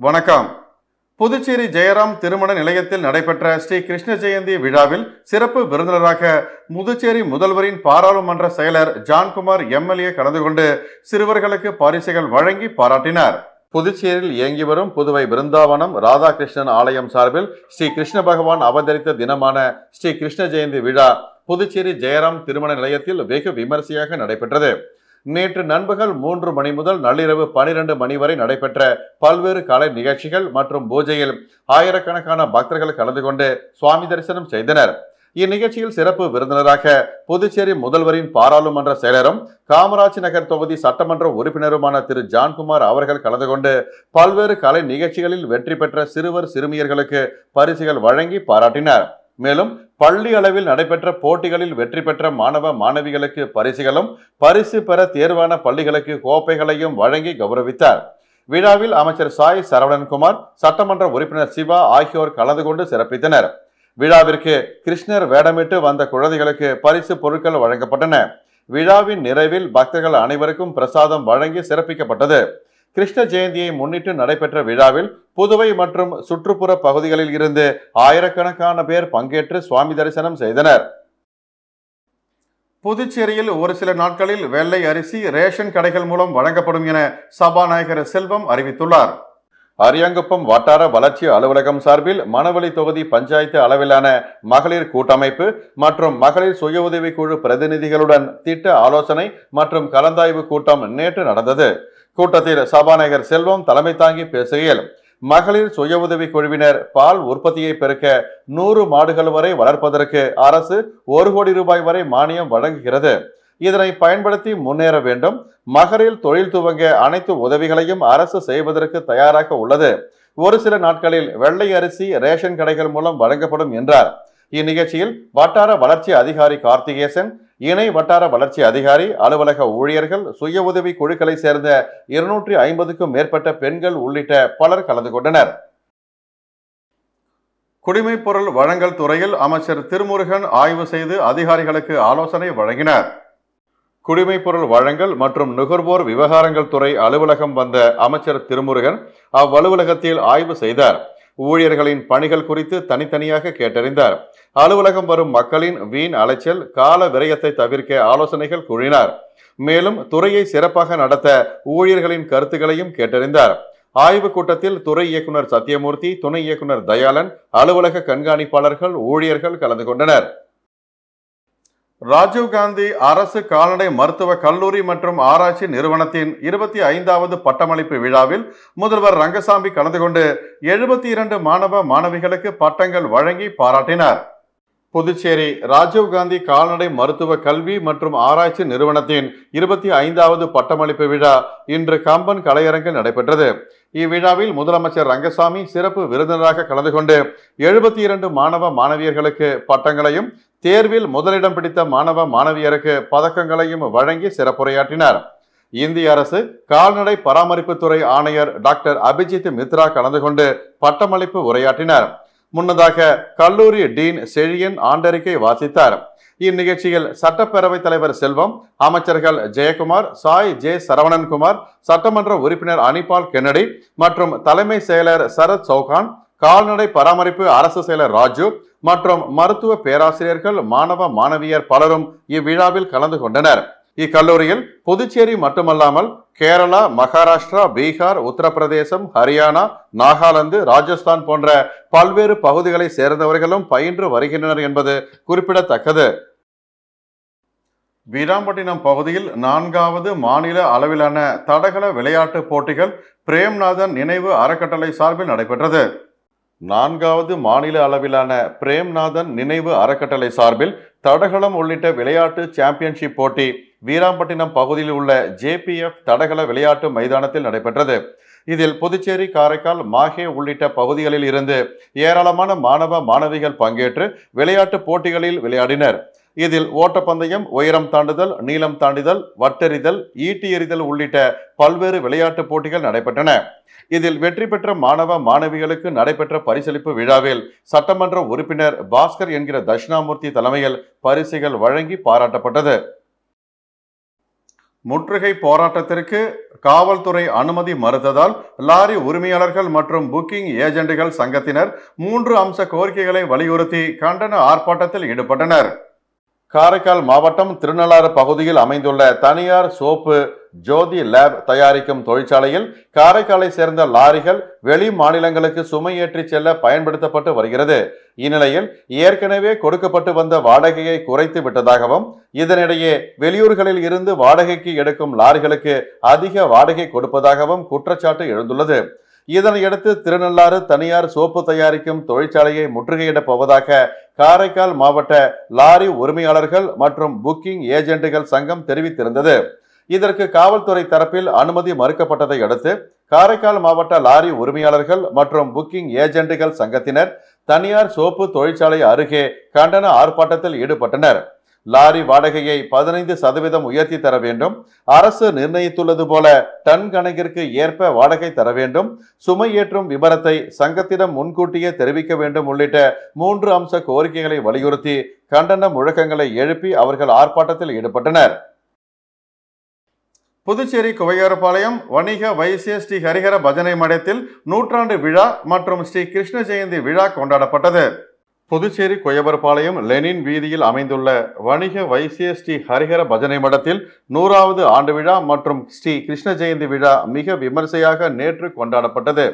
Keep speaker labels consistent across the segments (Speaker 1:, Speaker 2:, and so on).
Speaker 1: வணக்கம். புதுச்சேரி ஜெயராம் திருமண நிலையத்தில் நடைபெற்ற ஸ்ரீ கிருஷ்ண ஜெயந்தி விழாவில் சிறப்பு விருந்தினராக புதுச்சேரி முதல்வரின் பாராளுமன்ற செயலர் ஜான்குமார் எம்எல்ஏ கலந்து கொண்டு சிறுவர்களுக்கு பரிசுகள் வழங்கி பாராட்டினார். புதுச்சேரியில் இயங்கி வரும் புதுவை பிருந்தாவனம் ராதாகிருஷ்ணன் ஆலயம் சார்பில் ஸ்ரீ கிருஷ்ண பகவான் அவதரித்த தினமான ஸ்ரீ கிருஷ்ண ஜெயந்தி விழா புதுச்சேரி ஜெயராம் திருமண நிலையத்தில் வெகு விமரிசையாக நடைபெற்றது. நேற்று நண்பகல் 3 மணி முதல் நள்ளிரவு 12 மணி வரை நடைபெற்ற பல்வேறு கலை நிகழ்ச்சிகள் மற்றும் பூஜையில் ஆயிரக்கணக்கான பக்தர்கள் கலந்து கொண்டு சுவாமி தரிசனம் செய்தனர். இந்நிகழ்ச்சியில் சிறப்பு விருந்தினராக புதுச்சேரி முதல்வரின் பாராளுமன்ற செயலரும் காமராஜ் நகர் தொகுதி சட்டமன்ற உறுப்பினருமான திரு ஜான்குமார் அவர்கள் கலந்து கொண்டு பல்வேறு கலை நிகழ்ச்சிகளில் வெற்றி பெற்ற சிறுவர் சிறுமியர்களுக்கு பரிசுகள் வழங்கி பாராட்டினார். மேலும் பள்ளி அளவில் நடைபெற்ற போட்டிகளில் வெற்றி பெற்ற மாணவ மாணவிகளுக்கு பரிசுகளும் பரிசு பெற தேர்வான பள்ளிகளுக்கு கோப்பைகளையும் வழங்கி கௌரவித்தார். விழாவில் அமைச்சர் சாய் சரவணன்குமார், சட்டமன்ற உறுப்பினர் சிவா ஆகியோர் கலந்து கொண்டு சிறப்பித்தனர். விழாவிற்கு கிருஷ்ணர் வேடமிட்டு வந்த குழந்தைகளுக்கு பரிசு பொருட்கள் வழங்கப்பட்டன. விழாவின் நிறைவில் பக்தர்கள் அனைவருக்கும் பிரசாதம் வழங்கி சிறப்பிக்கப்பட்டது. கிருஷ்ண ஜெயந்தியை முன்னிட்டு நடைபெற்ற விழாவில் புதுவை மற்றும் சுற்றுப்புற பகுதிகளில் இருந்து ஆயிரக்கணக்கான பேர் பங்கேற்று சுவாமி தரிசனம் செய்தனர். புதுச்சேரியில் ஒரு சில நாட்களில் வெள்ளை அரிசி ரேஷன் கடைகள் மூலம் வழங்கப்படும் என சபாநாயகர் செல்வம் அறிவித்துள்ளார். அரியாங்குப்பம் வட்டார வளர்ச்சி அலுவலகம் சார்பில் மணவெளி தொகுதி பஞ்சாயத்து அளவிலான மகளிர் கூட்டமைப்பு மற்றும் மகளிர் சுய உதவி குழு பிரதிநிதிகளுடன் திட்ட ஆலோசனை மற்றும் கலந்தாய்வு கூட்டம் நேற்று நடந்தது. கூட்டத்தில் சபாநாயகர் செல்வம் தலைமை தாங்கி பேசுகையில், மகளிர் சுய உதவி குழுவினர் பால் உற்பத்தியை பெருக்க 100 மாடுகள் வரை வளர்ப்பதற்கு அரசு 1 கோடி ரூபாய் வரை மானியம் வழங்குகிறது. இதனை பயன்படுத்தி முன்னேற வேண்டும். மகளிர் தொழில் துவங்க அனைத்து உதவிகளையும் அரசு செய்வதற்கு தயாராக உள்ளது. ஒரு சில நாட்களில் வெள்ளை அரிசி ரேஷன் கடைகள் மூலம் வழங்கப்படும் என்றார். இந்நிகழ்ச்சியில் வட்டார வளர்ச்சி அதிகாரி கார்த்திகேசன், இணை வட்டார வளர்ச்சி அதிகாரி, அலுவலக ஊழியர்கள், சுய உதவி குழுக்களை சேர்ந்த 250க்கும் மேற்பட்ட பெண்கள் உள்ளிட்ட பலர் கலந்து கொண்டனர். குடிமைப் பொருள் வழங்கல் துறையில் அமைச்சர் திருமுருகன் ஆய்வு செய்து அதிகாரிகளுக்கு ஆலோசனை வழங்கினார். குடிமைப் பொருள் வழங்கல் மற்றும் நுகர்வோர் விவகாரங்கள் துறை அலுவலகம் வந்த அமைச்சர் திருமுருகன் அவ்வலுவலகத்தில் ஆய்வு செய்தார். ஊழியர்களின் பணிகள் குறித்து தனித்தனியாக கேட்டறிந்தார். அலுவலகம் வரும் மக்களின் வீண் அலைச்சல், கால விரயத்தை தவிர்க்க ஆலோசனைகள் கூறினார். மேலும் துறையை சிறப்பாக நடத்த ஊழியர்களின் கருத்துக்களையும் கேட்டறிந்தார். ஆய்வுக் கூட்டத்தில் துறை இயக்குனர் சத்தியமூர்த்தி, துணை இயக்குனர் தயாளன், அலுவலக கண்காணிப்பாளர்கள், ஊழியர்கள் கலந்து கொண்டனர். ராஜீவ்காந்தி அரசு கால்நடை மருத்துவ கல்லூரி மற்றும் ஆராய்ச்சி நிறுவனத்தின் 25வது பட்டமளிப்பு விழாவில் முதல்வர் ரங்கசாமி கலந்து கொண்டு 72 மாணவ மாணவிகளுக்கு பட்டங்கள் வழங்கி பாராட்டினார். புதுச்சேரி ராஜீவ்காந்தி கால்நடை மருத்துவ கல்வி மற்றும் ஆராய்ச்சி நிறுவனத்தின் 25வது பட்டமளிப்பு விழா இன்று கம்பன் கலையரங்கில் நடைபெற்றது. இவ்விழாவில் முதலமைச்சர் ரங்கசாமி சிறப்பு விருந்தினராக கலந்து கொண்டு 72 மாணவ மாணவியர்களுக்கு பட்டங்களையும் தேர்வில் முதலிடம் பிடித்த மாணவ மாணவியருக்கு பதக்கங்களையும் வழங்கி சிறப்புரையாற்றினார். இந்திய அரசு கால்நடை பராமரிப்புத்துறை ஆணையர் டாக்டர் அபிஜித் மித்ரா கலந்து கொண்டு பட்டமளிப்பு உரையாற்றினார். முன்னதாக கல்லூரி டீன் செழியன் ஆண்டறிக்கை வாசித்தார். இந்நிகழ்ச்சியில் சட்டப்பேரவைத் தலைவர் செல்வம், அமைச்சர்கள் ஜெயக்குமார், சாய் ஜே சரவணன்குமார், சட்டமன்ற உறுப்பினர் அனிபால் கென்னடி மற்றும் தலைமை செயலர் சரத் சௌகான், கால்நடை பராமரிப்பு அரசு செயலர் ராஜு மற்றும் மருத்துவ பேராசிரியர்கள், மாணவ மாணவியர் பலரும் இவ்விழாவில் கலந்து கொண்டனர். இக்கல்லூரியில் புதுச்சேரி மட்டுமல்லாமல் கேரளா, மகாராஷ்டிரா, பீகார், உத்தரப்பிரதேசம், ஹரியானா, நாகாலாந்து, ராஜஸ்தான் போன்ற பல்வேறு பகுதிகளை சேர்ந்தவர்களும் பயின்று வருகின்றனர் என்பது குறிப்பிடத்தக்கது. வீராம்பட்டினம் பகுதியில் 4வது மாநில அளவிலான தடகள விளையாட்டு போட்டிகள் பிரேம்நாதன் நினைவு அறக்கட்டளை சார்பில் நடைபெற்றது. 4வது மாநில அளவிலான பிரேம்நாதன் நினைவு அறக்கட்டளை சார்பில் தடகளம் உள்ளிட்ட விளையாட்டு சாம்பியன்ஷிப் போட்டி வீராம்பட்டினம் பகுதியில் உள்ள JPF தடகள விளையாட்டு மைதானத்தில் நடைபெற்றது. இதில் புதுச்சேரி, காரைக்கால், மாஹே உள்ளிட்ட பகுதிகளில் இருந்து ஏராளமான மாணவ மாணவிகள் பங்கேற்று விளையாட்டு போட்டிகளில் விளையாடினர். இதில் ஓட்டப்பந்தயம், உயரம் தாண்டுதல், நீளம் தாண்டுதல், வட்டெறிதல், ஈட்டி எறிதல் உள்ளிட்ட பல்வேறு விளையாட்டு போட்டிகள் நடைபெற்றன. இதில் வெற்றி பெற்ற மாணவ மாணவிகளுக்கு நடைபெற்ற பரிசளிப்பு விழாவில் சட்டமன்ற உறுப்பினர் பாஸ்கர் என்கிற தட்சிணாமூர்த்தி தலைமையில் பரிசுகள் வழங்கி பாராட்டப்பட்டது. முற்றுகை போராட்டத்திற்கு காவல்துறை அனுமதி மறுத்ததால் லாரி உரிமையாளர்கள் மற்றும் புக்கிங் ஏஜென்ட்டுகள் சங்கத்தினர் 3 அம்ச கோரிக்கைகளை வலியுறுத்தி கண்டன ஆர்ப்பாட்டத்தில் ஈடுபட்டனர். காரைக்கால் மாவட்டம் திருநள்ளாறு பகுதியில் அமைந்துள்ள தனியார் சோப்பு ஜோதி லேப் தயாரிக்கும் தொழிற்சாலையில் காரைக்காலை சேர்ந்த லாரிகள் வெளி மாநிலங்களுக்கு சுமையேற்றி செல்ல பயன்படுத்தப்பட்டு வருகிறது. இந்நிலையில் ஏற்கனவே கொடுக்கப்பட்டு வந்த வாடகையை குறைத்து விட்டதாகவும் இதனிடையே வெளியூர்களில் இருந்து வாடகைக்கு எடுக்கும் லாரிகளுக்கு அதிக வாடகை கொடுப்பதாகவும் குற்றச்சாட்டு எழுந்துள்ளது. இதனையடுத்து திருநள்ளாறு தனியார் சோப்பு தயாரிக்கும் தொழிற்சாலையை முற்றுகையிட போவதாக காரைக்கால் மாவட்ட லாரி உரிமையாளர்கள் மற்றும் புக்கிங் ஏஜென்ட்டுகள் சங்கம் தெரிவித்திருந்தது. இதற்கு காவல்துறை தரப்பில் அனுமதி மறுக்கப்பட்டதை அடுத்து காரைக்கால் மாவட்ட லாரி உரிமையாளர்கள் மற்றும் புக்கிங் ஏஜென்ட்டுகள் சங்கத்தினர் தனியார் சோப்பு தொழிற்சாலை அருகே கண்டன ஆர்ப்பாட்டத்தில் ஈடுபட்டனர். லாரி வாடகையை 15% உயர்த்தி தர வேண்டும், அரசு நிர்ணயித்துள்ளது போல டன் கணக்கிற்கு ஏற்ப வாடகை தர வேண்டும், சுமை ஏற்றும் விபரத்தை சங்கத்திடம் முன்கூட்டியே தெரிவிக்க வேண்டும் உள்ளிட்ட 3 அம்ச கோரிக்கைகளை வலியுறுத்தி கண்டன முழக்கங்களை எழுப்பி அவர்கள் ஆர்ப்பாட்டத்தில் ஈடுபட்டனர். புதுச்சேரி குவையாறுபாளையம் வணிக வைசிய ஸ்ரீ ஹரிஹர பஜனை மடத்தில் நூற்றாண்டு விழா மற்றும் ஸ்ரீ கிருஷ்ண ஜெயந்தி விழா கொண்டாடப்பட்டது. புதுச்சேரி குவையாறுபாளையம் லெனின் வீதியில் அமைந்துள்ள வணிக வைசிய ஸ்ரீ ஹரிஹர பஜனை மடத்தில் 100வது ஆண்டு விழா மற்றும் ஸ்ரீ கிருஷ்ண ஜெயந்தி விழா மிக விமர்சையாக நேற்று கொண்டாடப்பட்டது.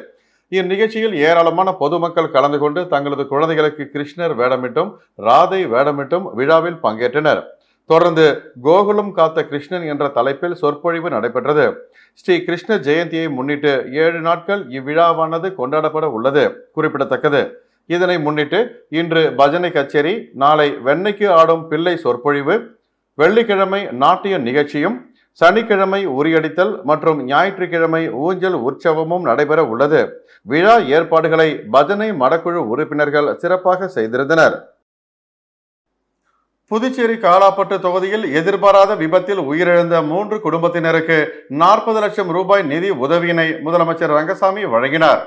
Speaker 1: இந்நிகழ்ச்சியில் ஏராளமான பொதுமக்கள் கலந்து கொண்டு தங்களது குழந்தைகளுக்கு கிருஷ்ணர் வேடமிட்டும் ராதை வேடமிட்டும் விழாவில் பங்கேற்றனர். தொடர்ந்து கோகுலம் காத்த கிருஷ்ணன் என்ற தலைப்பில் சொற்பொழிவு நடைபெற்றது. ஸ்ரீ கிருஷ்ண ஜெயந்தியை முன்னிட்டு 7 நாட்கள் இவ்விழாவானது கொண்டாடப்பட உள்ளது குறிப்பிடத்தக்கது. இதனை முன்னிட்டு இன்று பஜனை கச்சேரி, நாளை வெண்ணைக்கு ஆடும் பிள்ளை சொற்பொழிவு, வெள்ளிக்கிழமை நாட்டிய நிகழ்ச்சியும், சனிக்கிழமை உரியடித்தல் மற்றும் ஞாயிற்றுக்கிழமை ஊஞ்சல் உற்சவமும் நடைபெற உள்ளது. விழா ஏற்பாடுகளை பஜனை மடக்குழு உறுப்பினர்கள் சிறப்பாக செய்திருந்தனர். புதுச்சேரி காலாப்பட்டு தொகுதியில் எதிர்பாராத விபத்தில் உயிரிழந்த 3 குடும்பத்தினருக்கு 40 லட்சம் ரூபாய் நிதி உதவியினை முதலமைச்சர் ரங்கசாமி வழங்கினார்.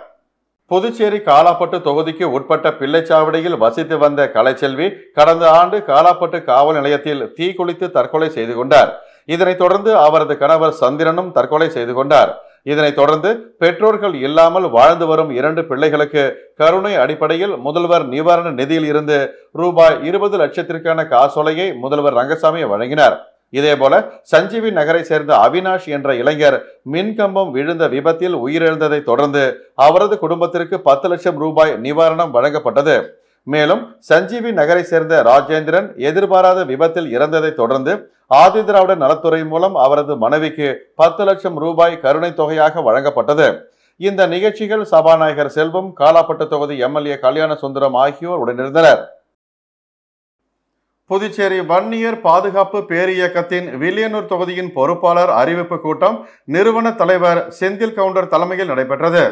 Speaker 1: புதுச்சேரி காலாப்பட்டு தொகுதிக்கு உட்பட்ட பிள்ளைச்சாவடியில் வசித்து வந்த கலைச்செல்வி கடந்த ஆண்டு காலாப்பட்டு காவல் நிலையத்தில் தீக்குளித்து தற்கொலை செய்து கொண்டார். இதனைத் தொடர்ந்து அவரது கணவர் சந்திரனும் தற்கொலை செய்து கொண்டார். இதனைத் தொடர்ந்து பெற்றோர்கள் இல்லாமல் வாழ்ந்து வரும் 2 பிள்ளைகளுக்கு கருணை அடிப்படையில் முதல்வர் நிவாரண நிதியில் இருந்து ரூபாய் 20 லட்சத்திற்கான காசோலையை முதல்வர் ரங்கசாமி வழங்கினார். இதேபோல சஞ்சீவி நகரை சேர்ந்த அவினாஷ் என்ற இளைஞர் மின்கம்பம் விழுந்த விபத்தில் உயிரிழந்ததை தொடர்ந்து அவரது குடும்பத்திற்கு 10 லட்சம் ரூபாய் நிவாரணம் வழங்கப்பட்டது. மேலும் சஞ்சீவி நகரை சேர்ந்த ராஜேந்திரன் எதிர்பாராத விபத்தில் இறந்ததை தொடர்ந்து ஆதிதிராவிட நலத்துறை மூலம் அவரது மனைவிக்கு 10 லட்சம் ரூபாய் கருணை தொகையாக வழங்கப்பட்டது. இந்த நிகழ்ச்சிகள் சபாநாயகர் செல்வம், காலாப்பட்டு தொகுதி எம்எல்ஏ கல்யாண சுந்தரம் ஆகியோர் உடனிருந்தனர். புதுச்சேரி வன்னியர் பாதுகாப்பு பேரியக்கத்தின் வில்லியனூர் தொகுதியின் பொறுப்பாளர் அறிவிப்பு கூட்டம் நிறுவன தலைவர் செந்தில் கவுண்டர் தலைமையில் நடைபெற்றது.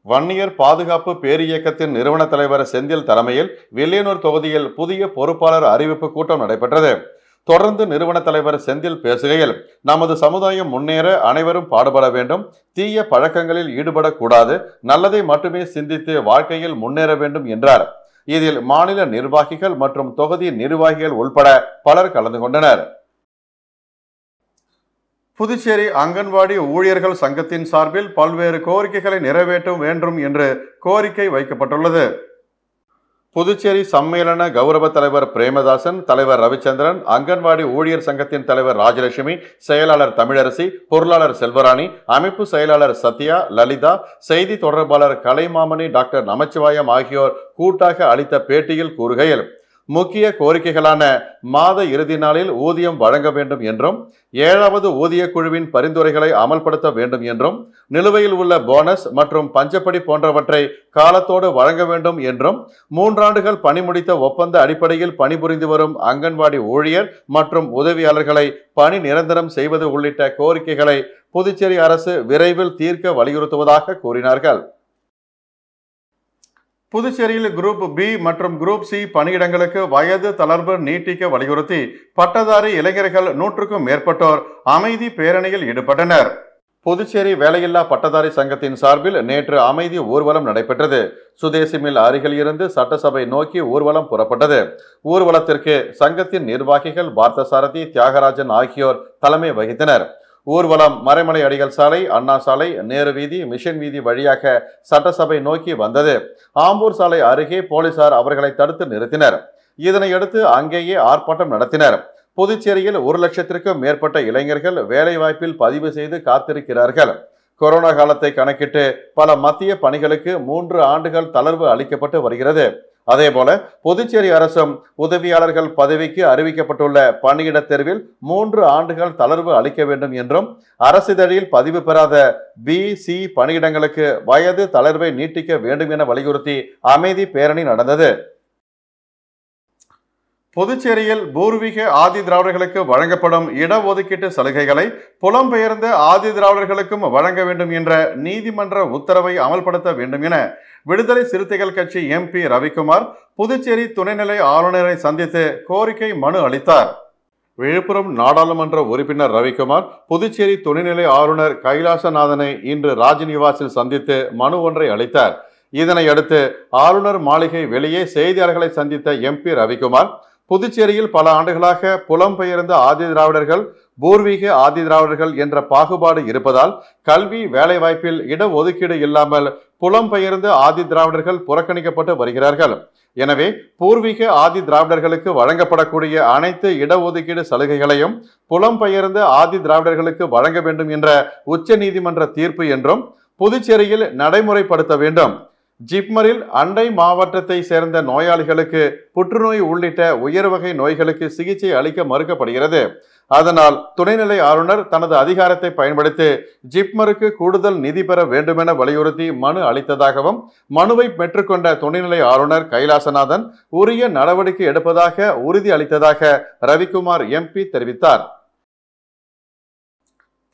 Speaker 1: வன்னியர் பாதுகாப்பு பேரியக்கத்தின் நிறுவன தலைவர் செந்தில் தலைமையில் வில்லியனூர் தொகுதியில் புதிய பொறுப்பாளர் அறிவிப்பு கூட்டம் நடைபெற்றது. தொடர்ந்து நிறுவன தலைவர் செந்தில் பேசுகையில், நமது சமுதாயம் முன்னேற அனைவரும் பாடுபட வேண்டும், தீய பழக்கங்களில் ஈடுபடக்கூடாது, நல்லதை மட்டுமே சிந்தித்து வாழ்க்கையில் முன்னேற வேண்டும் என்றார். இதில் மாநில நிர்வாகிகள் மற்றும் தொகுதி நிர்வாகிகள் உள்பட பலர் கலந்து கொண்டனர். புதுச்சேரி அங்கன்வாடி ஊழியர்கள் சங்கத்தின் சார்பில் பல்வேறு கோரிக்கைகளை நிறைவேற்ற வேண்டும் என்று கோரிக்கை வைக்கப்பட்டுள்ளது. புதுச்சேரி சம்மேளன கௌரவ தலைவர் பிரேமதாசன், தலைவர் ரவிச்சந்திரன், அங்கன்வாடி ஊழியர் சங்கத்தின் தலைவர் ராஜலட்சுமி, செயலாளர் தமிழரசி, பொருளாளர் செல்வராணி, அமைப்பு செயலாளர் சத்யா, லலிதா, செய்தி தொடர்பாளர் கலைமாமணி, டாக்டர் நமச்சிவாயம் ஆகியோர் கூட்டாக அளித்த பேட்டியில் கூறுகையில், முக்கிய கோரிக்கைகளான மாத இறுதி நாளில் ஊதியம் வழங்க வேண்டும் என்றும், 7வது ஊதிய குழுவின் பரிந்துரைகளை அமல்படுத்த வேண்டும் என்றும், நிலுவையில் உள்ள போனஸ் மற்றும் பஞ்சப்படி போன்றவற்றை காலத்தோடு வழங்க வேண்டும் என்றும், 3 ஆண்டுகள் பணி முடித்த ஒப்பந்த அடிப்படையில் பணிபுரிந்து வரும் அங்கன்வாடி ஊழியர் மற்றும் உதவியாளர்களை பணி நிரந்தரம் செய்வது உள்ளிட்ட கோரிக்கைகளை புதுச்சேரி அரசு விரைவில் தீர்க்க வலியுறுத்துவதாக கூறினார்கள். புதுச்சேரியில் குரூப் பி மற்றும் குரூப் சி பணியிடங்களுக்கு வயது தளர்வு நீட்டிக்க வலியுறுத்தி பட்டதாரி இளைஞர்கள் 100க்கும் மேற்பட்டோர் அமைதி பேரணியில் ஈடுபட்டனர். புதுச்சேரி வேலையில்லா பட்டதாரி சங்கத்தின் சார்பில் நேற்று அமைதி ஊர்வலம் நடைபெற்றது. சுதேசி மில் அருகில் இருந்து சட்டசபை நோக்கி ஊர்வலம் புறப்பட்டது. ஊர்வலத்திற்கு சங்கத்தின் நிர்வாகிகள் பார்த்தசாரதி, தியாகராஜன் ஆகியோர் தலைமை வகித்தனர். ஊர்வலம் மறைமலை அடிகள் சாலை, அண்ணா சாலை, நேரு வீதி, மிஷன் வீதி வழியாக சட்டசபை நோக்கி வந்தது. ஆம்பூர் சாலை அருகே போலீசார் அவர்களை தடுத்து நிறுத்தினர். இதனையடுத்து அங்கேயே ஆர்ப்பாட்டம் நடத்தினர். புதுச்சேரியில் 1 லட்சத்திற்கும் மேற்பட்ட இளைஞர்கள் வேலைவாய்ப்பில் பதிவு செய்து காத்திருக்கிறார்கள். கொரோனா காலத்தை கணக்கிட்டு பல மத்திய பணிகளுக்கு 3 ஆண்டுகள் தளர்வு அளிக்கப்பட்டு வருகிறது. அதேபோல புதுச்சேரி அரசும் உதவியாளர்கள் பதவிக்கு அறிவிக்கப்பட்டுள்ள பணியிட தேர்வில் 3 ஆண்டுகள் தளர்வு அளிக்க வேண்டும் என்றும், அரசிதழில் பதிவு பெறாத B.C பணியிடங்களுக்கு வயது தளர்வை நீட்டிக்க வேண்டும் என வலியுறுத்தி அமைதி பேரணி நடந்தது. புதுச்சேரியில் பூர்வீக ஆதி திராவிடர்களுக்கு வழங்கப்படும் இடஒதுக்கீட்டு சலுகைகளை புலம்பெயர்ந்த ஆதி திராவிடர்களுக்கும் வழங்க வேண்டும் என்ற நீதிமன்ற உத்தரவை அமல்படுத்த வேண்டும் என விடுதலை சிறுத்தைகள் கட்சி MP ரவிக்குமார் புதுச்சேரி துணைநிலை ஆளுநரை சந்தித்து கோரிக்கை மனு அளித்தார். விழுப்புரம் நாடாளுமன்ற உறுப்பினர் ரவிக்குமார் புதுச்சேரி துணைநிலை ஆளுநர் கைலாசநாதனை இன்று ராஜ்நிவாசில் சந்தித்து மனு ஒன்றை அளித்தார். இதனையடுத்து ஆளுநர் மாளிகை வெளியே செய்தியாளர்களை சந்தித்த MP ரவிக்குமார், புதுச்சேரியில் பல ஆண்டுகளாக புலம்பெயர்ந்த ஆதி திராவிடர்கள், பூர்வீக ஆதி திராவிடர்கள் என்ற பாகுபாடு இருப்பதால் கல்வி வேலைவாய்ப்பில் இடஒதுக்கீடு இல்லாமல் புலம்பெயர்ந்த ஆதி திராவிடர்கள் புறக்கணிக்கப்பட்டு வருகிறார்கள். எனவே பூர்வீக ஆதி திராவிடர்களுக்கு வழங்கப்படக்கூடிய அனைத்து இடஒதுக்கீடு சலுகைகளையும் புலம்பெயர்ந்த ஆதி திராவிடர்களுக்கு வழங்க வேண்டும் என்ற உச்ச நீதிமன்ற தீர்ப்பு என்றும் புதுச்சேரியில் நடைமுறைப்படுத்த வேண்டும். ஜிப்மரில் அண்டை மாவட்டத்தை சேர்ந்த நோயாளிகளுக்கு புற்றுநோய் உள்ளிட்ட உயர்வகை நோய்களுக்கு சிகிச்சை அளிக்க மறுக்கப்படுகிறது. அதனால் துணைநிலை ஆளுநர் தனது அதிகாரத்தை பயன்படுத்தி ஜிப்மருக்கு கூடுதல் நிதி பெற வேண்டுமென வலியுறுத்தி மனு அளித்ததாகவும், மனுவை பெற்றுக்கொண்ட துணைநிலை ஆளுநர் கைலாசநாதன் உரிய நடவடிக்கை எடுப்பதாக உறுதி அளித்ததாக ரவிக்குமார் MP தெரிவித்தார்.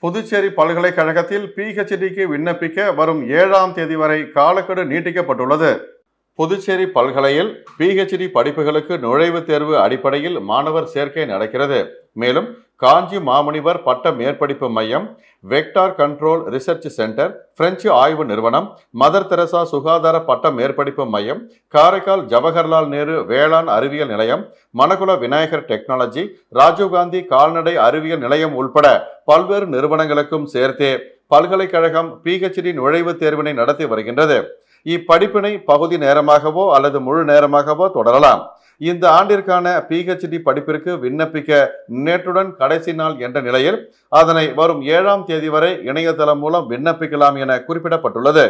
Speaker 1: புதுச்சேரி பல்கலைக்கழகத்தில் PhDக்கு விண்ணப்பிக்க வரும் 7ஆம் தேதி வரை காலக்கெடு நீட்டிக்கப்பட்டுள்ளது. புதுச்சேரி பல்கலையில் PhD படிப்புகளுக்கு நுழைவுத் தேர்வு அடிப்படையில் மாணவர் சேர்க்கை நடக்கிறது. மேலும் காஞ்சி மாமுனிவர் பட்ட மேற்படிப்பு மையம், vector control research centre, French ஆய்வு நிறுவனம், மதர் தெரசா சுகாதார பட்ட மேற்படிப்பு மையம், காரைக்கால் ஜவஹர்லால் நேரு வேளாண் அறிவியல் நிலையம், மணக்குள விநாயகர் டெக்னாலஜி, ராஜீவ்காந்தி கால்நடை அறிவியல் நிலையம் உள்பட பல்வேறு நிறுவனங்களுக்கும் சேர்த்தே பல்கலைக்கழகம் PhD நுழைவுத் தேர்வினை நடத்தி வருகின்றது. இப்படிப்பினை பகுதி நேரமாகவோ அல்லது முழு நேரமாகவோ தொடரலாம். இந்த ஆண்டிற்கான PhD படிப்பிற்கு விண்ணப்பிக்க நேற்றுடன் கடைசி நாள் என்ற நிலையில் அதனை வரும் 7ஆம் தேதி வரை இணையதளம் மூலம் விண்ணப்பிக்கலாம் என குறிப்பிடப்பட்டுள்ளது.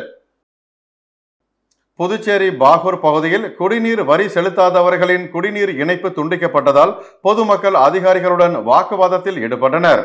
Speaker 1: புதுச்சேரி பாகூர் பகுதியில் குடிநீர் வரி செலுத்தாதவர்களின் குடிநீர் இணைப்பு துண்டிக்கப்பட்டதால் பொதுமக்கள் அதிகாரிகளுடன் வாக்குவாதத்தில் ஈடுபட்டனர்.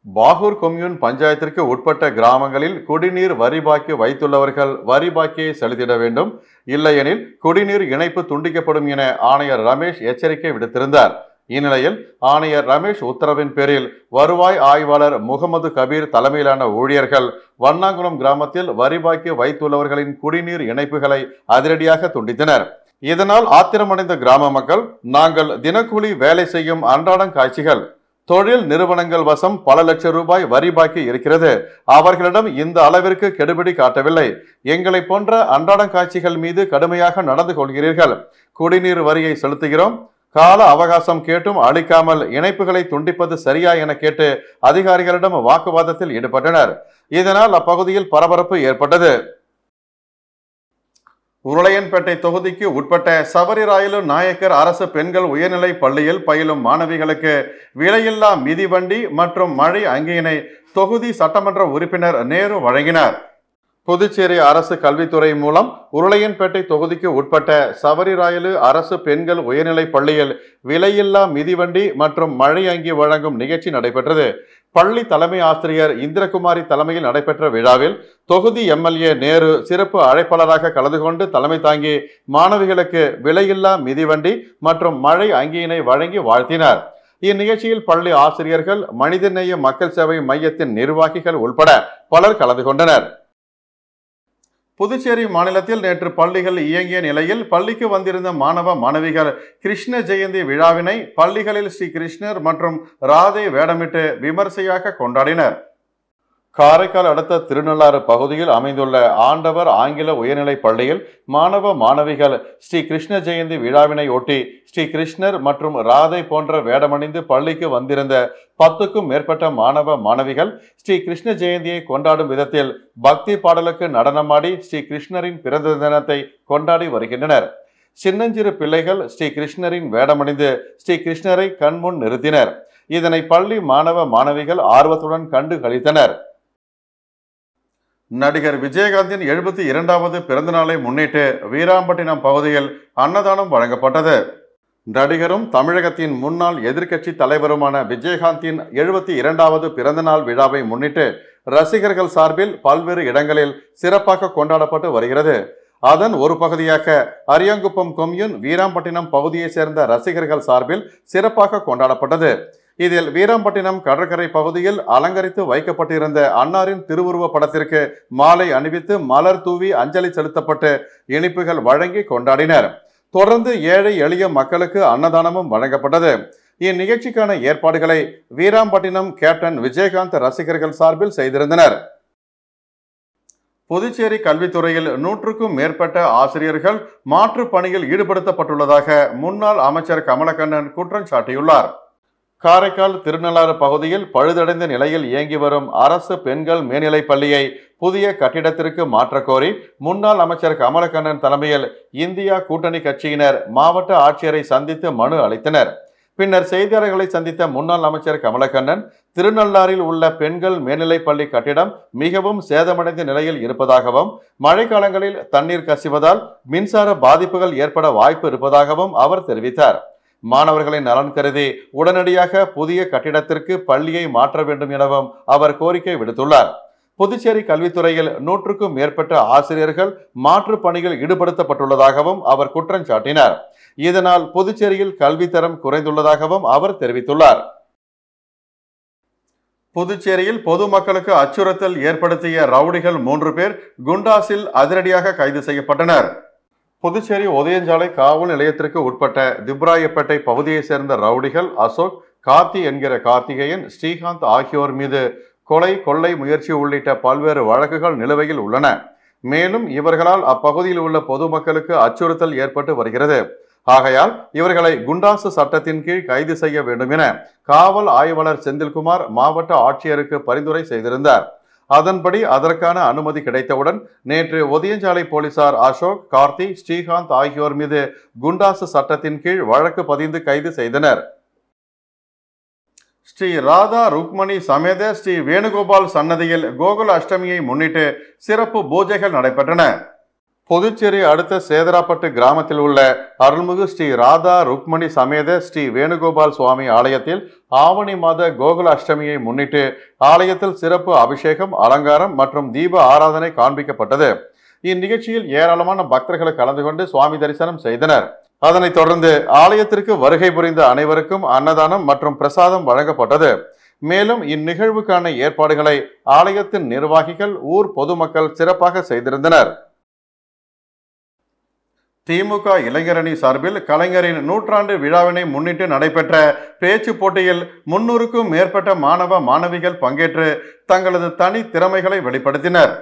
Speaker 1: பாகூர் கொம்யூன் பஞ்சாயத்திற்கு உட்பட்ட கிராமங்களில் குடிநீர் வரி பாக்கி வைத்துள்ளவர்கள் வரி பாக்கியை செலுத்திட வேண்டும், இல்லையெனில் குடிநீர் இணைப்பு துண்டிக்கப்படும் என ஆணையர் ரமேஷ் எச்சரிக்கை விடுத்திருந்தார். இந்நிலையில் ஆணையர் ரமேஷ் உத்தரவின் பேரில் வருவாய் ஆய்வாளர் முகமது கபீர் தலைமையிலான ஊழியர்கள் வண்ணாங்குளம் கிராமத்தில் வரி பாக்கி வைத்துள்ளவர்களின் குடிநீர் இணைப்புகளை அதிரடியாக துண்டித்தனர். இதனால் ஆத்திரமடைந்த கிராம மக்கள், நாங்கள் தினக்கூலி வேலை செய்யும் அன்றாடம் காட்சிகள், தொழில் நிறுவனங்கள் வசம் பல லட்சம் ரூபாய் வரி பாக்கி இருக்கிறது, அவர்களிடம் இந்த அளவிற்கு கெடுபிடி காட்டவில்லை, எங்களை போன்ற அன்றாடம் காட்சிகள் மீது கடுமையாக நடந்து கொள்கிறீர்கள், குடிநீர் வரியை செலுத்துகிறோம், கால அவகாசம் கேட்டும் அளிக்காமல் இணைப்புகளை துண்டிப்பது சரியா என கேட்டு அதிகாரிகளிடம் வாக்குவாதத்தில் ஈடுபட்டனர். இதனால் அப்பகுதியில் பரபரப்பு ஏற்பட்டது. உருளையன்பேட்டை தொகுதிக்கு உட்பட்ட சபரிராயலு நாயக்கர் அரசு பெண்கள் உயர்நிலை பள்ளியில் பயிலும் மாணவிகளுக்கு விலையில்லா மிதிவண்டி மற்றும் மழை அங்கியினை தொகுதி சட்டமன்ற உறுப்பினர் நேரு வழங்கினார். புதுச்சேரி அரசு கல்வித்துறை மூலம் உருளையன்பேட்டை தொகுதிக்கு உட்பட்ட சபரிராயலு அரசு பெண்கள் உயர்நிலை பள்ளியில் விலையில்லா மிதிவண்டி மற்றும் மழை அங்கி வழங்கும் நிகழ்ச்சி நடைபெற்றது. பள்ளி தலைமை ஆசிரியர் இந்திரகுமாரி தலைமையில் நடைபெற்ற விழாவில் தொகுதி MLA நேரு சிறப்பு அழைப்பாளராக கலந்து கொண்டு தலைமை தாங்கி மாணவிகளுக்கு விலையில்லா மிதிவண்டி மற்றும் மழை அங்கியினை வழங்கி வாழ்த்தினார். இந்நிகழ்ச்சியில் பள்ளி ஆசிரியர்கள், மனிதநேய மக்கள் சேவை மையத்தின் நிர்வாகிகள் உள்பட பலர் கலந்து கொண்டனர். புதுச்சேரி மாநிலத்தில் நேற்று பள்ளிகள் இயங்கிய நிலையில் பள்ளிக்கு வந்திருந்த மாணவ மாணவிகள் கிருஷ்ண ஜெயந்தி விழாவினை பள்ளிகளில் ஸ்ரீ கிருஷ்ணர் மற்றும் ராதை வேடமிட்டு விமர்சையாக கொண்டாடினர். காரைக்கால் அடுத்த திருநள்ளாறு பகுதியில் அமைந்துள்ள ஆண்டவர் ஆங்கில உயர்நிலைப் பள்ளியில் மாணவ மாணவிகள் ஸ்ரீ கிருஷ்ண ஜெயந்தி விழாவினை ஒட்டி ஸ்ரீ கிருஷ்ணர் மற்றும் ராதை போன்ற வேடமணிந்து பள்ளிக்கு வந்திருந்த 10க்கும் மேற்பட்ட மாணவ மாணவிகள் ஸ்ரீ கிருஷ்ண ஜெயந்தியை கொண்டாடும் விதத்தில் பக்தி பாடலுக்கு நடனமாடி ஸ்ரீ கிருஷ்ணரின் பிறந்த தினத்தை கொண்டாடி வருகின்றனர். சின்னஞ்சிறு பிள்ளைகள் ஸ்ரீ கிருஷ்ணரின் வேடமணிந்து ஸ்ரீ கிருஷ்ணரை கண்முன் நிறுத்தினர். இதனை பள்ளி மாணவ மாணவிகள் ஆர்வத்துடன் கண்டு களித்தனர். நடிகர் விஜயகாந்தின் 72வது பிறந்த நாளை முன்னிட்டு வீராம்பட்டினம் பகுதியில் அன்னதானம் வழங்கப்பட்டது. நடிகரும் தமிழகத்தின் முன்னாள் எதிர்க்கட்சி தலைவருமான விஜயகாந்தின் 72வது பிறந்தநாள் விழாவை முன்னிட்டு ரசிகர்கள் சார்பில் பல்வேறு இடங்களில் சிறப்பாக கொண்டாடப்பட்டு வருகிறது. அதன் ஒரு பகுதியாக அரியாங்குப்பம் கொம்யூன் வீராம்பட்டினம் பகுதியை சேர்ந்த ரசிகர்கள் சார்பில் சிறப்பாக கொண்டாடப்பட்டது. இதில் வீராம்பட்டினம் கடற்கரை பகுதியில் அலங்கரித்து வைக்கப்பட்டிருந்த அன்னாரின் திருவுருவ படத்திற்கு மாலை அணிவித்து மலர் தூவி அஞ்சலி செலுத்தப்பட்டு இனிப்புகள் வழங்கி கொண்டாடினர். தொடர்ந்து ஏழை எளிய மக்களுக்கு அன்னதானமும் வழங்கப்பட்டது. இந்நிகழ்ச்சிக்கான ஏற்பாடுகளை வீராம்பட்டினம் கேப்டன் விஜயகாந்த் ரசிகர்கள் சார்பில் செய்திருந்தனர். புதுச்சேரி கல்வித்துறையில் 100க்கும் மேற்பட்ட ஆசிரியர்கள் மாற்றுப் பணியில் ஈடுபடுத்தப்பட்டுள்ளதாக முன்னாள் அமைச்சர் கமலக்கண்ணன் குற்றம் சாட்டியுள்ளார். காரைக்கால் திருநள்ளாறு பகுதியில் பழுதடைந்த நிலையில் இயங்கி வரும் அரசு பெண்கள் மேல்நிலைப் பள்ளியை புதிய கட்டிடத்திற்கு மாற்றக்கோரி முன்னாள் அமைச்சர் கமலக்கண்ணன் தலைமையில் இந்தியா கூட்டணி கட்சியினர் மாவட்ட ஆட்சியரை சந்தித்து மனு அளித்தனர். பின்னர் செய்தியாளர்களை சந்தித்த முன்னாள் அமைச்சர் கமலக்கண்ணன், திருநள்ளாறில் உள்ள பெண்கள் மேல்நிலைப் பள்ளி கட்டிடம் மிகவும் சேதமடைந்த நிலையில் இருப்பதாகவும் மழைக்காலங்களில் தண்ணீர் கசிவதால் மின்சார பாதிப்புகள் ஏற்பட வாய்ப்பு இருப்பதாகவும் அவர் தெரிவித்தார். மாணவர்களின் நலன் கருதி உடனடியாக புதிய கட்டிடத்திற்கு பள்ளியை மாற்ற வேண்டும் எனவும் அவர் கோரிக்கை விடுத்துள்ளார். புதுச்சேரி கல்வித்துறையில் 100க்கும் மேற்பட்ட ஆசிரியர்கள் மாற்றுப் பணியில் ஈடுபடுத்தப்பட்டுள்ளதாகவும் அவர் குற்றம் சாட்டினார். இதனால் புதுச்சேரியில் கல்வித்தரம் குறைந்துள்ளதாகவும் அவர் தெரிவித்துள்ளார். புதுச்சேரியில் பொதுமக்களுக்கு அச்சுறுத்தல் ஏற்படுத்திய ரவுடிகள் 3 பேர் குண்டாஸில் அதிரடியாக கைது செய்யப்பட்டனர். புதுச்சேரி ஒதியஞ்சாலை காவல் நிலையத்திற்கு உட்பட்ட திப்ராயப்பேட்டை பகுதியை சேர்ந்த ரவுடிகள் அசோக், கார்த்தி என்கிற கார்த்திகேயன், ஸ்ரீகாந்த் ஆகியோர் மீது கொலை, கொள்ளை முயற்சி உள்ளிட்ட பல்வேறு வழக்குகள் நிலுவையில் உள்ளன. மேலும் இவர்களால் அப்பகுதியில் உள்ள பொதுமக்களுக்கு அச்சுறுத்தல் ஏற்பட்டு வருகிறது. ஆகையால் இவர்களை குண்டாசு சட்டத்தின் கீழ் கைது செய்ய வேண்டும் என காவல் ஆய்வாளர் செந்தில்குமார் மாவட்ட ஆட்சியருக்கு பரிந்துரை செய்திருந்தார். அதன்படி அதற்கான அனுமதி கிடைத்தவுடன் நேற்று ஒதியஞ்சாலை போலீசார் அசோக், கார்த்தி, ஸ்ரீகாந்த் ஆகியோர் மீது குண்டாசு சட்டத்தின் கீழ் வழக்கு பதிந்து கைது செய்தனர். ஸ்ரீ ராதா ருக்மணி சமேத ஸ்ரீ வேணுகோபால் சன்னதியில் கோகுல அஷ்டமியை முன்னிட்டு சிறப்பு பூஜைகள் நடைபெற்றன. புதுச்சேரி அடுத்த சேதராப்பட்டு கிராமத்தில் உள்ள அருள்மிகு ஸ்ரீ ராதா ருக்மணி சமேத ஸ்ரீ வேணுகோபால் சுவாமி ஆலயத்தில் ஆவணி மாத கோகுல அஷ்டமியை முன்னிட்டு ஆலயத்தில் சிறப்பு அபிஷேகம், அலங்காரம் மற்றும் தீப ஆராதனை காண்பிக்கப்பட்டது. இந்நிகழ்ச்சியில் ஏராளமான பக்தர்கள் கலந்து கொண்டு சுவாமி தரிசனம் செய்தனர். அதனைத் தொடர்ந்து ஆலயத்திற்கு வருகை புரிந்த அனைவருக்கும் அன்னதானம் மற்றும் பிரசாதம் வழங்கப்பட்டது. மேலும் இந்நிகழ்வுக்கான ஏற்பாடுகளை ஆலயத்தின் நிர்வாகிகள், ஊர் பொதுமக்கள் சிறப்பாக செய்திருந்தனர். திமுக இளைஞரணி சார்பில் கலைஞரின் 100ஆண்டு விழாவினை முன்னிட்டு நடைபெற்ற பேச்சு போட்டியில் 300க்கும் மேற்பட்ட மாணவ மாணவிகள் பங்கேற்று தங்களது தனி திறமைகளை வெளிப்படுத்தினர்.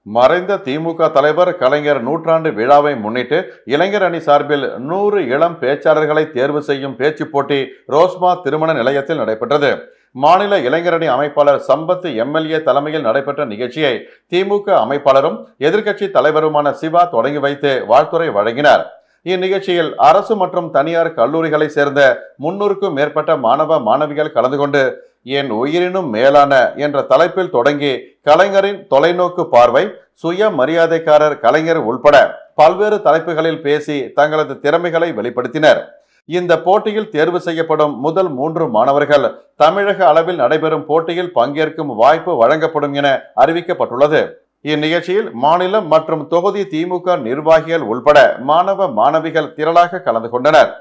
Speaker 1: மறைந்த திமுக தலைவர் கலைஞர் 100ஆண்டு விழாவை முன்னிட்டு இளைஞர் அணி சார்பில் 100 இளம் பேச்சாளர்களை தேர்வு செய்யும் பேச்சு போட்டி ரோஸ்மா திருமண நிலையத்தில் நடைபெற்றது. மாநில இளைஞரணி அமைப்பாளர் சம்பத் எம்எல்ஏ தலைமையில் நடைபெற்ற நிகழ்ச்சியை திமுக அமைப்பாளரும் எதிர்க்கட்சி தலைவருமான சிவா தொடங்கி வைத்து வாழ்த்துரை வழங்கினார். இந்நிகழ்ச்சியில் அரசு மற்றும் தனியார் கல்லூரிகளை சேர்ந்த 300க்கும் மேற்பட்ட மாணவ மாணவிகள் கலந்து கொண்டு என் உயிரினும் மேலான என்ற தலைப்பில் தொடங்கி கலைஞரின் தொலைநோக்கு பார்வை, சுய மரியாதைக்காரர் கலைஞர் உள்பட பல்வேறு தலைப்புகளில் பேசி தங்களது திறமைகளை வெளிப்படுத்தினர். இந்த போட்டியில் தேர்வு செய்யப்படும் முதல் 3 மாணவர்கள் தமிழக அளவில் நடைபெறும் போட்டியில் பங்கேற்கும் வாய்ப்பு வழங்கப்படும் என அறிவிக்கப்பட்டுள்ளது. இந்நிகழ்ச்சியில் மாநிலம் மற்றும் தொகுதி திமுக நிர்வாகிகள் உள்பட மாணவ மாணவிகள் திரளாக கலந்து கொண்டனர்.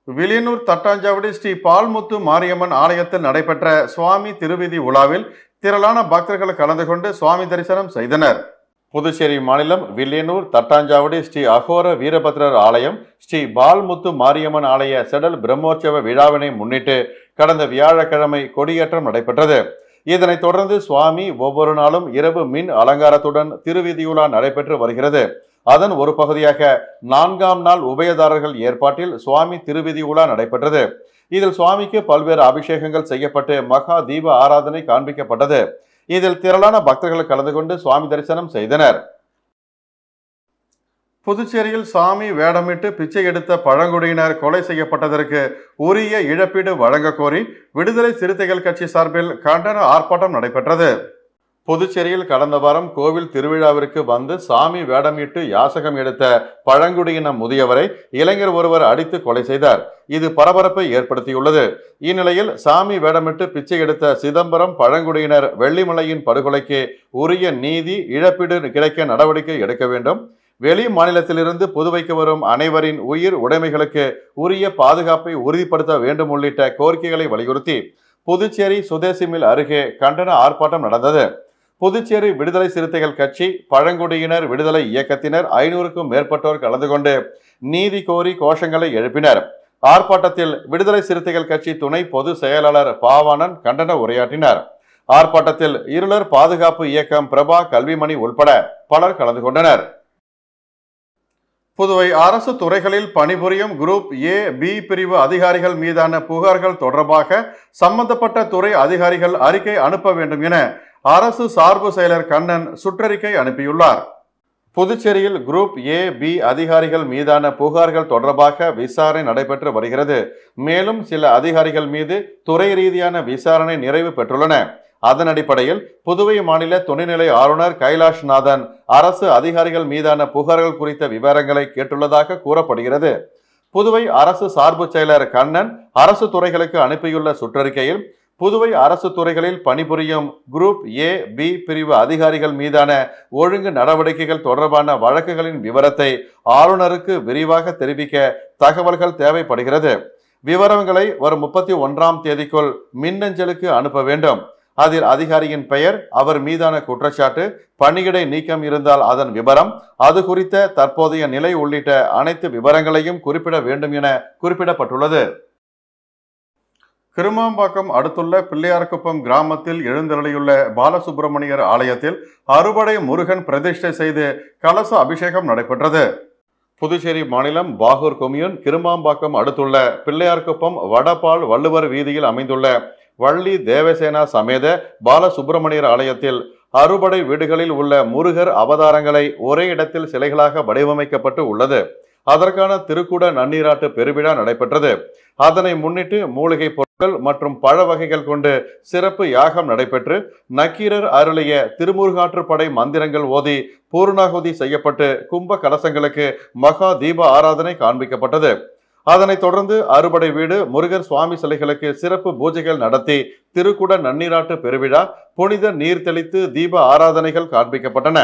Speaker 1: வில்லியனூர் தட்டாஞ்சாவடி ஸ்ரீ பால்முத்து மாரியம்மன் ஆலயத்தில் நடைபெற்ற சுவாமி திருவிதி உலாவில் திரளான பக்தர்கள் கலந்து கொண்டு சுவாமி தரிசனம் செய்தனர். புதுச்சேரி மாநிலம் வில்லியனூர் தட்டாஞ்சாவடி ஸ்ரீ அகோர வீரபத்ரர் ஆலயம் ஸ்ரீ பால்முத்து மாரியம்மன் ஆலய செடல் பிரம்மோற்சவ விழாவினை முன்னிட்டு கடந்த வியாழக்கிழமை கொடியேற்றம் நடைபெற்றது. இதனைத் தொடர்ந்து சுவாமி ஒவ்வொரு நாளும் இரவு மின் அலங்காரத்துடன் திருவீதியுலா நடைபெற்று வருகிறது. அதன் ஒரு பகுதியாக 4ஆம் நாள் உபயதாரர்கள் ஏற்பாட்டில் சுவாமி திருவீதி உலா நடைபெற்றது. இதில் சுவாமிக்கு பல்வேறு அபிஷேகங்கள் செய்யப்பட்டு மகா தீப ஆராதனை காண்பிக்கப்பட்டது. இதில் திரளான பக்தர்கள் கலந்து கொண்டு சுவாமி தரிசனம் செய்தனர். புதுச்சேரியில் சாமி வேடமிட்டு பிச்சை எடுத்த பழங்குடியினர் கொலை செய்யப்பட்டதற்கு உரிய இழப்பீடு வழங்க கோரி விடுதலை சிறுத்தைகள் கட்சி சார்பில் கண்டன ஆர்ப்பாட்டம் நடைபெற்றது. புதுச்சேரியில் கடந்த வாரம் கோவில் திருவிழாவிற்கு வந்து சாமி வேடமிட்டு யாசகம் எடுத்த பழங்குடியின முதியவரை இளைஞர் ஒருவர் அடித்து கொலை செய்தார். இது பரபரப்பை ஏற்படுத்தியுள்ளது. இந்நிலையில் சாமி வேடமிட்டு பிச்சை எடுத்த சிதம்பரம் பழங்குடியினர் வெள்ளிமலையின் படுகொலைக்கு உரிய நீதி இழப்பீடு கிடைக்க நடவடிக்கை எடுக்க வேண்டும். வெளி மாநிலத்திலிருந்து புதுவைக்கு வரும் அனைவரின் உயிர் உடைமைகளுக்கு உரிய பாதுகாப்பை உறுதிப்படுத்த வேண்டும் உள்ளிட்ட கோரிக்கைகளை வலியுறுத்தி புதுச்சேரி சுதேசி மில் அருகே கண்டன ஆர்ப்பாட்டம் நடந்தது. புதுச்சேரி விடுதலை சிறுத்தைகள் கட்சி, பழங்குடியினர் விடுதலை இயக்கத்தினர் 500க்கும் மேற்பட்டோர் கலந்து கொண்டு நீதி கோரி கோஷங்களை எழுப்பினர். ஆர்ப்பாட்டத்தில் விடுதலை சிறுத்தைகள் கட்சி துணை பொது செயலாளர் பாவாணன் கண்டன உரையாற்றினார். ஆர்ப்பாட்டத்தில் இருளர் பாதுகாப்பு இயக்கம் பிரபா கல்விமணி உள்பட பலர் கலந்து கொண்டனர். புதுவை அரசு துறைகளில் பணிபுரியும் குரூப் ஏ, பி பிரிவு அதிகாரிகள் மீதான புகார்கள் தொடர்பாக சம்பந்தப்பட்ட துறை அதிகாரிகள் அறிக்கை அனுப்ப வேண்டும் என அரசு சார்பு செயலர் கண்ணன் சுற்றறிக்கை அனுப்பியுள்ளார். புதுச்சேரியில் குரூப் ஏ, பி அதிகாரிகள் மீதான புகார்கள் தொடர்பாக விசாரணை நடைபெற்று வருகிறது. மேலும் சில அதிகாரிகள் மீது துறை ரீதியான விசாரணை நிறைவு பெற்றுள்ளன. அதன் அடிப்படையில் புதுவை மாநில துணைநிலை ஆளுநர் கைலாஷ்நாதன் அரசு அதிகாரிகள் மீதான புகார்கள் குறித்த விவரங்களை கேட்டுள்ளதாக கூறப்படுகிறது. புதுவை அரசு சார்பு செயலர் கண்ணன் அரசு துறைகளுக்கு அனுப்பியுள்ள சுற்றறிக்கையில் புதுவை அரசு துறைகளில் பணிபுரியும் குரூப் ஏ, பி பிரிவு அதிகாரிகள் மீதான ஒழுங்கு நடவடிக்கைகள் தொடர்பான வழக்குகளின் விவரத்தை ஆளுநருக்கு விரிவாக தெரிவிக்க தகவல்கள் தேவைப்படுகிறது. விவரங்களை வரும் 31ஆம் தேதிக்குள் மின்னஞ்சலுக்கு அனுப்ப வேண்டும். அதில் அதிகாரியின் பெயர், அவர் மீதான குற்றச்சாட்டு, பணியிடை நீக்கம் இருந்தால் அதன் விவரம், அது குறித்த தற்போதைய நிலை உள்ளிட்ட அனைத்து விவரங்களையும் குறிப்பிட வேண்டும் என குறிப்பிடப்பட்டுள்ளது. கிருமாம்பாக்கம் அடுத்துள்ள பிள்ளையார்குப்பம் கிராமத்தில் எழுந்தருளியுள்ள பாலசுப்பிரமணியர் ஆலயத்தில் அறுபடை முருகன் பிரதிஷ்டை செய்து கலச அபிஷேகம் நடைபெற்றது. புதுச்சேரி மாநிலம் பாகூர் கொம்யூன் கிருமாம்பாக்கம் அடுத்துள்ள பிள்ளையார்குப்பம் வடபால் வள்ளுவர் வீதியில் அமைந்துள்ள வள்ளி தேவசேனா சமேத பாலசுப்பிரமணியர் ஆலயத்தில் அறுபடை வீடுகளில் உள்ள முருகர் அவதாரங்களை ஒரே இடத்தில் சிலைகளாக வடிவமைக்கப்பட்டு உள்ளது. அதற்கான திருக்குட நன்னீராட்டு பெருவிழா நடைபெற்றது. அதனை முன்னிட்டு மூலிகை பொருட்கள் மற்றும் பழ வகைகள் கொண்டு சிறப்பு யாகம் நடைபெற்று நக்கீரர் அருளிய திருமுருகாற்றுப்படை மந்திரங்கள் ஓதி பூர்ணாகுதி செய்யப்பட்டு கும்ப கலசங்களுக்கு மகா தீப ஆராதனை காண்பிக்கப்பட்டது. அதனைத் தொடர்ந்து அறுபடை வீடு முருகர் சுவாமி சிலைகளுக்கு சிறப்பு பூஜைகள் நடத்தி திருக்குட நன்னீராட்டு பெருவிழா, புனித நீர் தெளித்து தீப ஆராதனைகள் காண்பிக்கப்பட்டன.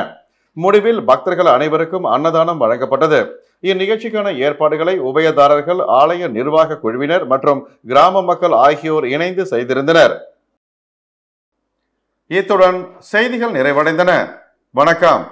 Speaker 1: முடிவில் பக்தர்கள் அனைவருக்கும் அன்னதானம் வழங்கப்பட்டது. இந்நிகழ்ச்சிக்கான ஏற்பாடுகளை உபயதாரர்கள், ஆலய நிர்வாக குழுவினர் மற்றும் கிராம மக்கள் ஆகியோர் இணைந்து செய்திருந்தனர். இத்துடன் செய்திகள் நிறைவடைந்தன. வணக்கம்.